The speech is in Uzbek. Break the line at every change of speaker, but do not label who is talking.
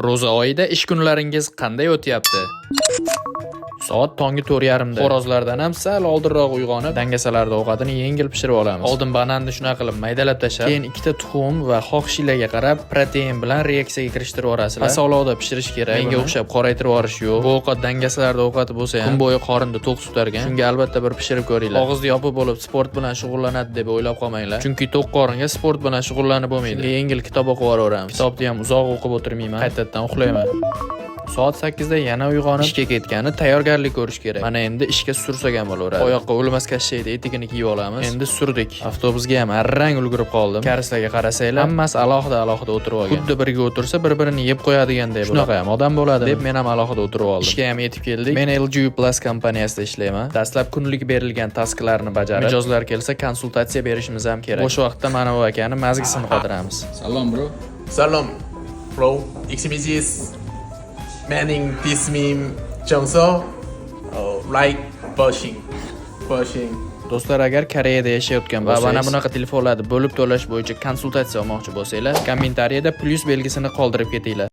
Ro'za oyida ish kunlaringiz qanday o'tyapti? Soat tongi 4:30 da. Xo'rozlardan ham sal oldinroq uyg'onib, dangasalarda ovqatini yengil pishirib olamiz. Oldin bananni shunaqa qilib maydalab tashlab, keyin ikkita tuxum va xohishilarga qarab protein bilan reaksiyaga kirishtirib orasizlar. Asolovda pishirish kerak. Menga o'xshab qoraytirib olish yo'q. Bu ovqat dangasalarda ovqati bo'lsa ham kun bo'yi qorinni to'q tutarkan. Shunga albatta bir pishirib ko'ringlar. Og'izni yopib bo'lib sport bilan shug'ullanadi deb o'ylab qolmanglar. Chunki to'q qoringa sport bilan shug'ullanib bo'lmaydi. Yengil kitob o'qib olaveramiz. Kitobni ham uzoq o'qib o'tirmayman. Qaytadan uxlayman. Soat 8 da yana uyg'onib ishga ketgani tayyorgarlik ko'rish kerak. Mana endi ishga sursagan bo'laveradi. Oyoqqa o'lmas kashshaydi, etigini kiyib olamiz. Endi surdik. Avtobusga ham arrang ulgurib qoldim. Karislarga qarasanglar, hammasi alohida o'tirib olgan. Xuddi biriga o'tirsa, bir-birini yeb qo'yadigandek. Shunaqa ham odam bo'ladi deb men ham alohida o'tirib oldim. Ishga ham yetib keldik. Men LG Plus kompaniyasida ishlayman. Dastlab kunlik berilgan tasklarni bajarib, mijozlar kelsa konsultatsiya berishimiz ham kerak. O'sha vaqtda mana bu akani mazgisini qodiramiz.
Salom bro.
Salom, bro. Ximiz Manning this meme Jongso like Pershing.
Do'stlar, agar Koreyada yashayotgan va mana bunaqa telefonlarni bo'lib to'lash bo'yicha konsultatsiya olmoqchi bo'lsanglar, kommentariyada plus belgisini qoldirib ketinglar.